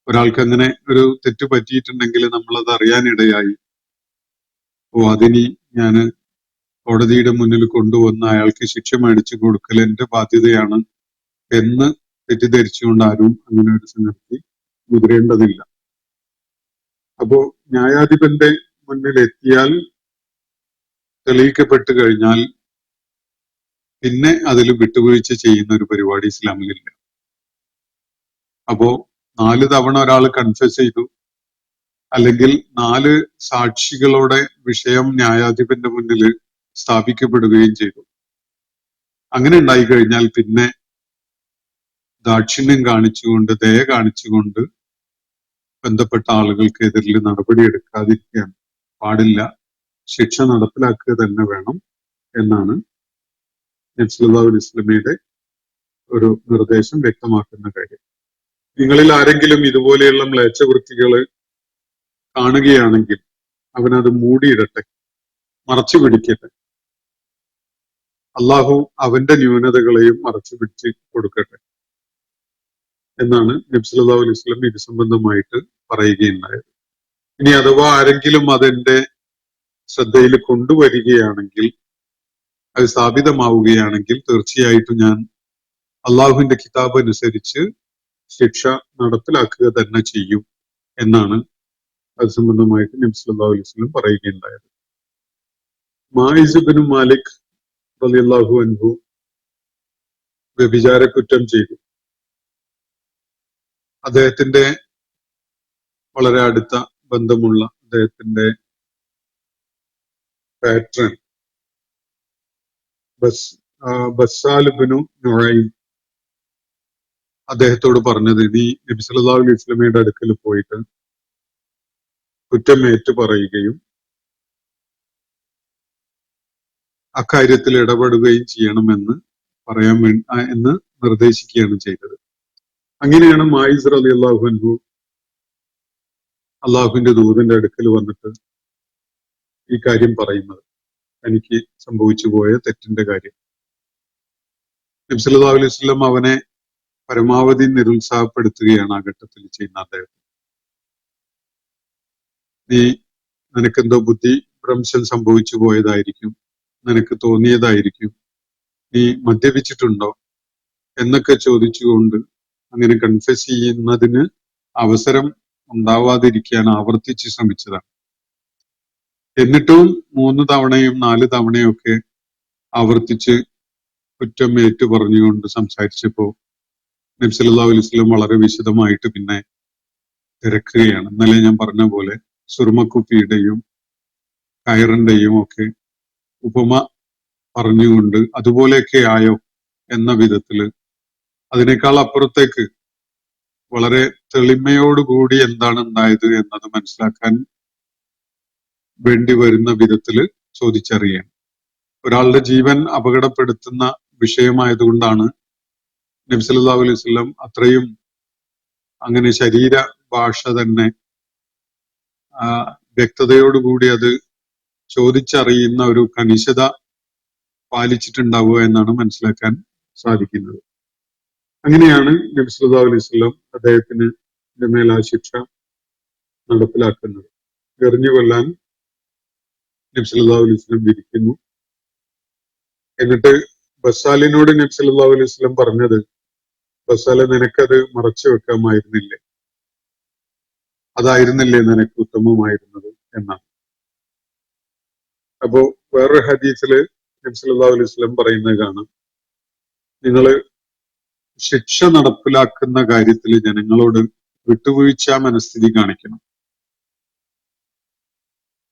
ഒരാൾക്ക് അങ്ങനെ ഒരു തെറ്റ് പറ്റിയിട്ടുണ്ടെങ്കിൽ നമ്മളത് അറിയാനിടയായി, അതിനി ഞാൻ കോടതിയുടെ മുന്നിൽ കൊണ്ടുവന്ന് അയാൾക്ക് ശിക്ഷ മേടിച്ചു കൊടുക്കൽ എന്റെ ബാധ്യതയാണ് എന്ന് തെറ്റിദ്ധരിച്ചുകൊണ്ട് ആരും അങ്ങനെ ഒരു സംഗതി മുതിരേണ്ടതില്ല. അപ്പോ ന്യായാധിപന്റെ മുന്നിൽ എത്തിയാൽ, തെളിയിക്കപ്പെട്ട് കഴിഞ്ഞാൽ പിന്നെ അതിൽ വിട്ടുവീഴ്ച ചെയ്യുന്ന ഒരു പരിപാടി ഇസ്ലാമിലില്ല. അപ്പോ 4 തവണ ഒരാൾ കൺഫ്യസ് ചെയ്തു, അല്ലെങ്കിൽ 4 സാക്ഷികളുടെ വിഷയം ന്യായാധിപന്റെ മുന്നിൽ സ്ഥാപിക്കപ്പെടുകയും ചെയ്തു. അങ്ങനെ ഉണ്ടായി കഴിഞ്ഞാൽ പിന്നെ ദാക്ഷിണ്യം കാണിച്ചുകൊണ്ട്, ദയ കാണിച്ചുകൊണ്ട് ബന്ധപ്പെട്ട ആളുകൾക്കെതിരിൽ നടപടിയെടുക്കാതിരിക്കാൻ പാടില്ല, ശിക്ഷ നടപ്പിലാക്കുക തന്നെ വേണം എന്നാണ് നബി സല്ലല്ലാഹു അലൈഹി വസല്ലമയുടെ ഒരു നിർദ്ദേശം വ്യക്തമാക്കുന്ന കാര്യം. നിങ്ങളിൽ ആരെങ്കിലും ഇതുപോലെയുള്ള മ്ലേച്ഛവൃത്തികള് കാണുകയാണെങ്കിൽ അവനത് മൂടിയിടട്ടെ, മറച്ചു പിടിക്കട്ടെ. അള്ളാഹു അവന്റെ ന്യൂനതകളെയും മറച്ചു പിടിച്ച് കൊടുക്കട്ടെ എന്നാണ് നബി സല്ലല്ലാഹു അലൈഹി വസല്ലം ഇത് സംബന്ധമായിട്ട് പറയുകയുണ്ടായത്. ഇനി അഥവാ ആരെങ്കിലും അതെന്റെ ശ്രദ്ധയിൽ കൊണ്ടുവരികയാണെങ്കിൽ, അത് സ്ഥാപിതമാവുകയാണെങ്കിൽ, തീർച്ചയായിട്ടും ഞാൻ അള്ളാഹുവിന്റെ കിതാബ് അനുസരിച്ച് ശിക്ഷ നടപ്പിലാക്കുക തന്നെ ചെയ്യും എന്നാണ് അത് സംബന്ധമായിട്ട് നബി സല്ലല്ലാഹു അലൈഹി വസല്ലം പറയുകയുണ്ടായത്. മായിസ് ഇബ്നു മാലിക് റളിയല്ലാഹു അൻഹു വ്യഭിചാര കുറ്റം ചെയ്തു. അദ്ദേഹത്തിന്റെ വളരെ അടുത്ത ബന്ധമുള്ള അദ്ദേഹത്തിന്റെ പാട്രൺ ബസ്സാൽ ഇബ്നു നുഐം അദ്ദേഹത്തോട് പറഞ്ഞത്, നീ നബി സല്ലല്ലാഹു അലൈഹി വസല്ലമയുടെ അടുക്കൽ പോയിട്ട് കുറ്റം ഏറ്റു പറയുകയും അക്കാര്യത്തിൽ ഇടപെടുകയും ചെയ്യണമെന്ന് എന്ന് നിർദ്ദേശിക്കുകയാണ് ചെയ്തത്. അങ്ങനെയാണ് മായിസ് റളിയല്ലാഹു അൻഹു അള്ളാഹുവിന്റെ ദൂതന്റെ അടുക്കൽ വന്നിട്ട് ഈ കാര്യം പറയുന്നത്, എനിക്ക് സംഭവിച്ചു പോയ തെറ്റിന്റെ കാര്യം. നബി സല്ലല്ലാഹു അലൈഹി വസല്ലം അവനെ പരമാവധി നിരുത്സാഹപ്പെടുത്തുകയാണ് ആ ഘട്ടത്തിൽ ചെയ്യുന്ന അദ്ദേഹം. നിനക്കെന്തോ ബുദ്ധിഭ്രംശം സംഭവിച്ചു പോയതായിരിക്കും, നിനക്ക് തോന്നിയതായിരിക്കും, നീ മദ്യപിച്ചിട്ടുണ്ടോ എന്നൊക്കെ ചോദിച്ചുകൊണ്ട് അങ്ങനെ കൺഫ്യസ് ചെയ്യുന്നതിന് അവസരം ഉണ്ടാവാതിരിക്കാൻ ആവർത്തിച്ച് ശ്രമിച്ചതാണ്. എന്നിട്ടും 3 തവണയും 4 തവണയും ഒക്കെ ആവർത്തിച്ച് കുറ്റം ഏറ്റു പറഞ്ഞുകൊണ്ട് സംസാരിച്ചപ്പോ നബി സല്ലല്ലാഹു അലൈഹി വസല്ലം വളരെ വിശദമായിട്ട് പിന്നെ തിരക്കുകയാണ്. ഇന്നലെ ഞാൻ പറഞ്ഞ പോലെ സുറുമക്കുപ്പിയുടെയും കയറിന്റെയും ഒക്കെ ഉപമ പറഞ്ഞുകൊണ്ട് അതുപോലെയൊക്കെ ആയോ എന്ന വിധത്തില്, അതിനേക്കാൾ അപ്പുറത്തേക്ക് വളരെ തെളിമയോടുകൂടി എന്താണ് ഉണ്ടായത് എന്നത് മനസ്സിലാക്കാൻ വേണ്ടി വരുന്ന വിധത്തില് ചോദിച്ചറിയാൻ. ഒരാളുടെ ജീവൻ അപകടപ്പെടുത്തുന്ന വിഷയമായതുകൊണ്ടാണ് നബി സല്ലല്ലാഹു അലൈഹി വസല്ലം അത്രയും അങ്ങനെ ശരീര ഭാഷ തന്നെ വ്യക്തതയോടുകൂടി അത് ചോദിച്ചറിയുന്ന ഒരു കണിശത പാലിച്ചിട്ടുണ്ടാവുക എന്നാണ് മനസ്സിലാക്കാൻ സാധിക്കുന്നത്. അങ്ങനെയാണ് നബി സല്ലല്ലാഹു അലൈഹി വസല്ലം അദ്ദേഹത്തിന് മേൽ ആ ശിക്ഷ നടപ്പിലാക്കുന്നത്. എറിഞ്ഞു കൊല്ലാൻ നബി സല്ലല്ലാഹു അലൈഹി വസല്ലം വിധിക്കുന്നു. എന്നിട്ട് ബസ്സാലിനോട് നബി സല്ലല്ലാഹു അലൈഹി വസല്ലം പറഞ്ഞത്, ബസ്സാലെ, നിനക്കത് മറച്ചു വെക്കാമായിരുന്നില്ലേ, അതായിരുന്നില്ലേ നിനക്ക് ഉത്തമമായിരുന്നത് എന്നാണ്. അപ്പോ വേറൊരു ഹദീസില് നബി സല്ലല്ലാഹു അലൈഹി വസല്ലം പറയുന്നത് കാണാം, നിങ്ങള് ശിക്ഷ നടപ്പിലാക്കുന്ന കാര്യത്തിൽ ജനങ്ങളോട് വിട്ടുവീഴ്ച മനസ്ഥിതി കാണിക്കണം.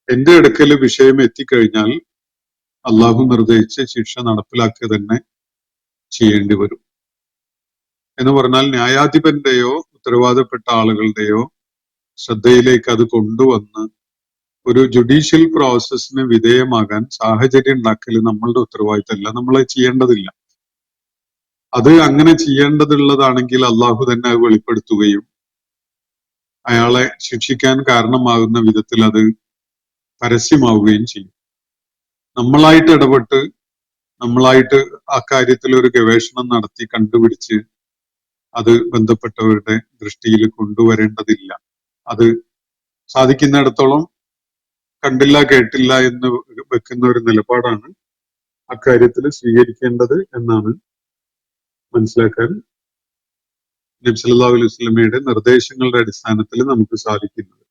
എന്റെ അടുക്കൽ വിഷയം എത്തിക്കഴിഞ്ഞാൽ അള്ളാഹു നിർദ്ദേശിച്ച ശിക്ഷ നടപ്പിലാക്കുക തന്നെ ചെയ്യേണ്ടി വരും എന്ന് പറഞ്ഞാൽ, ന്യായാധിപന്റെയോ ഉത്തരവാദപ്പെട്ട ആളുകളുടെയോ ശ്രദ്ധയിലേക്ക് അത് കൊണ്ടുവന്ന് ഒരു ജുഡീഷ്യൽ പ്രോസസ്സിന് വിധേയമാകാൻ സാഹചര്യം ഉണ്ടാക്കൽ നമ്മളുടെ ഉത്തരവാദിത്തമല്ല, നമ്മൾ ചെയ്യേണ്ടതില്ല. അത് അങ്ങനെ ചെയ്യേണ്ടതുള്ളതാണെങ്കിൽ അള്ളാഹു തന്നെ അത് വെളിപ്പെടുത്തുകയും അയാളെ ശിക്ഷിക്കാൻ കാരണമാകുന്ന വിധത്തിൽ അത് പരസ്യമാവുകയും ചെയ്യും. നമ്മളായിട്ട് ഇടപെട്ട് നമ്മളായിട്ട് ആ കാര്യത്തിൽ ഒരു ഗവേഷണം നടത്തി കണ്ടുപിടിച്ച് അത് ബന്ധപ്പെട്ടവരുടെ ദൃഷ്ടിയിൽ കൊണ്ടുവരേണ്ടതില്ല. അത് സാധിക്കുന്നിടത്തോളം കണ്ടില്ല കേട്ടില്ല എന്ന് വെക്കുന്ന ഒരു നിലപാടാണ് അക്കാര്യത്തിൽ സ്വീകരിക്കേണ്ടത് എന്നാണ് മനസ്സിലാക്കാൻ നബി സല്ലല്ലാഹു അലൈഹി വസല്ലമയുടെ നിർദ്ദേശങ്ങളുടെ അടിസ്ഥാനത്തിൽ നമുക്ക് സാധിക്കുന്നത്.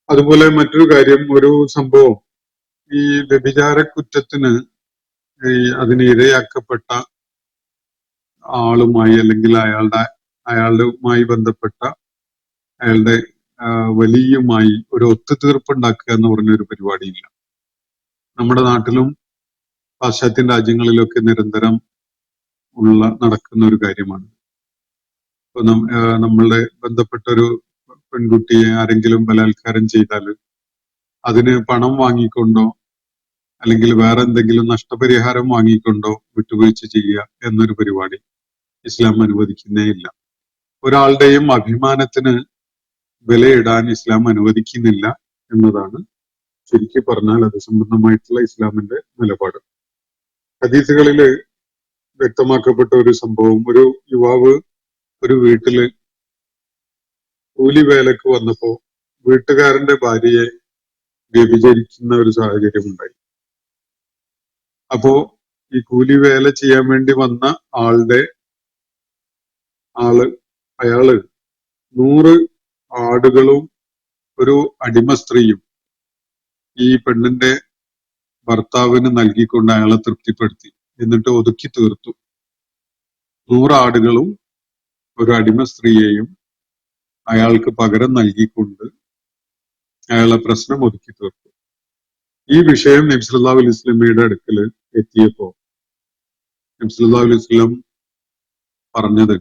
അതുപോലെ മറ്റൊരു കാര്യം, ഒരു സംഭവം, ഈ വ്യഭിചാര കുറ്റത്തിന് അതിന് ഇരയാക്കപ്പെട്ട ആളുമായി അല്ലെങ്കിൽ അയാളുമായി ബന്ധപ്പെട്ട അയാളുടെ വലിയുമായി ഒരു ഒത്തുതീർപ്പ് ഉണ്ടാക്കുക എന്ന് പറഞ്ഞൊരു പരിപാടിയില്ല. നമ്മുടെ നാട്ടിലും പാശ്ചാത്യ രാജ്യങ്ങളിലൊക്കെ നിരന്തരം നടക്കുന്ന ഒരു കാര്യമാണ്. ഇപ്പൊ നമ്മളുടെ ബന്ധപ്പെട്ട ഒരു പെൺകുട്ടിയെ ആരെങ്കിലും ബലാത്കാരം ചെയ്താൽ അതിന് പണം വാങ്ങിക്കൊണ്ടോ അല്ലെങ്കിൽ വേറെ എന്തെങ്കിലും നഷ്ടപരിഹാരം വാങ്ങിക്കൊണ്ടോ വിട്ടുവീഴ്ച ചെയ്യുക എന്നൊരു പരിപാടി ഇസ്ലാം അനുവദിക്കുന്നേ ഇല്ല. ഒരാളുടെയും അഭിമാനത്തിന് വിലയിടാൻ ഇസ്ലാം അനുവദിക്കുന്നില്ല എന്നതാണ് ശരിക്കും പറഞ്ഞാൽ അത് സംബന്ധമായിട്ടുള്ള ഇസ്ലാമിന്റെ നിലപാട്. ഹദീസുകളിൽ വ്യക്തമാക്കപ്പെട്ട ഒരു സംഭവം, ഒരു യുവാവ് ഒരു വീട്ടില് കൂലിവേലക്ക് വന്നപ്പോ വീട്ടുകാരന്റെ ഭാര്യയെ വ്യഭിചരിക്കുന്ന ഒരു സാഹചര്യം ഉണ്ടായി. അപ്പോ ഈ കൂലിവേല ചെയ്യാൻ വേണ്ടി വന്ന അയാള് 100 ആടുകളും ഒരു അടിമ സ്ത്രീയും ഈ പെണ്ണിന്റെ ഭർത്താവിന് നൽകിക്കൊണ്ട് അയാളെ തൃപ്തിപ്പെടുത്തി. എന്നിട്ട് ഒതുക്കി തീർത്തു. 100 ആടുകളും ഒരു അടിമ സ്ത്രീയെയും അയാൾക്ക് പകരം നൽകിക്കൊണ്ട് അയാളെ പ്രശ്നം ഒതുക്കി തീർത്തു. ഈ വിഷയം നബി സല്ലല്ലാഹു അലൈഹി വസല്ലമയുടെ അടുക്കൽ എത്തിയപ്പോ നബി സല്ലല്ലാഹു അലൈഹി വസല്ലം പറഞ്ഞത്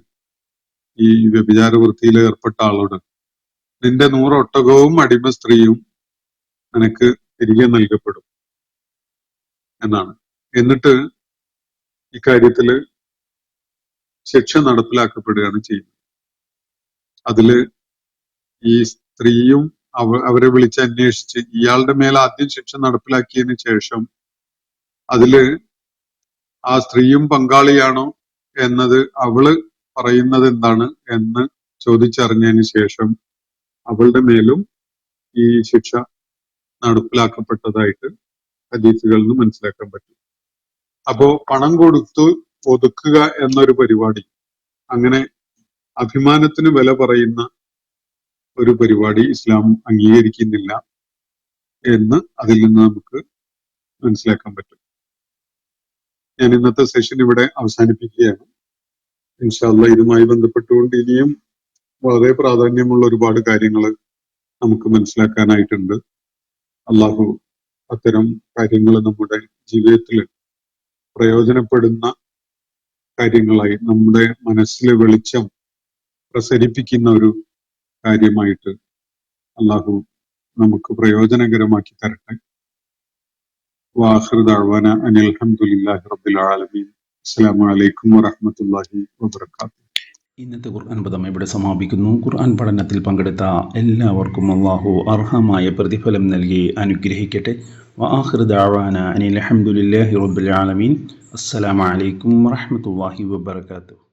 ഈ വ്യഭിചാര വൃത്തിയിൽ ഏർപ്പെട്ട ആളോട്, നിന്റെ 100 ഒട്ടകവും അടിമ സ്ത്രീയും നിനക്ക് തിരികെ നൽകപ്പെടും എന്നാണ്. എന്നിട്ട് ഇക്കാര്യത്തില് ശിക്ഷ നടപ്പിലാക്കപ്പെടുകയാണ് ചെയ്യുന്നത്. അതില് ഈ സ്ത്രീയും അവരെ വിളിച്ച് അന്വേഷിച്ച് ഇയാളുടെ മേൽ ആദ്യം ശിക്ഷ നടപ്പിലാക്കിയതിന് ശേഷം അതില് ആ സ്ത്രീയും പങ്കാളിയാണോ എന്നത് അവള് പറയുന്നത് എന്താണ് എന്ന് ചോദിച്ചറിഞ്ഞതിന് ശേഷം അവളുടെ മേലും ഈ ശിക്ഷ നടപ്പിലാക്കപ്പെട്ടതായിട്ട് ഹദീസുകളിൽ നിന്ന് മനസ്സിലാക്കാൻ പറ്റും. അപ്പോ പണം കൊടുത്തു ഒതുക്കുക എന്നൊരു പരിപാടി, അങ്ങനെ അഭിമാനത്തിന് വില പറയുന്ന ഒരു പരിപാടി ഇസ്ലാം അംഗീകരിക്കുന്നില്ല എന്ന് അതിൽ നിന്ന് നമുക്ക് മനസ്സിലാക്കാൻ പറ്റും. ഞാൻ ഇന്നത്തെ സെഷൻ ഇവിടെ അവസാനിപ്പിക്കുകയാണ്. ഇൻഷാ അല്ലാഹ് ഇതുമായി ബന്ധപ്പെട്ടുകൊണ്ട് ഇനിയും വളരെ പ്രാധാന്യമുള്ള ഒരുപാട് കാര്യങ്ങൾ നമുക്ക് മനസ്സിലാക്കാനായിട്ടുണ്ട്. അള്ളാഹു അത്തരം കാര്യങ്ങൾ നമ്മുടെ ജീവിതത്തിൽ പ്രയോജനപ്പെടുന്ന കാര്യങ്ങളായി നമ്മുടെ മനസ്സിലെ വെളിച്ചം പ്രസരിപ്പിക്കുന്ന ഒരു കാര്യമായിട്ട് അള്ളാഹു നമുക്ക് പ്രയോജനകരമാക്കി തരട്ടെ. വാഖിറു ദഅ്വാന അനിൽ ഹംദുലില്ലാഹി റബ്ബിൽ ആലമീൻ. അസ്സലാമു അലൈക്കും വറഹ്മത്തുള്ളാഹി വബറകാതുഹു. ഇന്നത്തെ ഖുർആൻ പദം ഇവിടെ സമാപിക്കുന്നു. ഖുർആൻ പഠനത്തിൽ പങ്കെടുത്ത എല്ലാവർക്കും അള്ളാഹു അർഹമായ പ്രതിഫലം നൽകി അനുഗ്രഹിക്കട്ടെ. വആഖിറു ദഅ്വാന അനിൽ ഹംദുലില്ലാഹി റബ്ബിൽ ആലമീൻ. അസ്സലാമു അലൈക്കും വറഹ്മത്തുള്ളാഹി വബറകാതുഹു.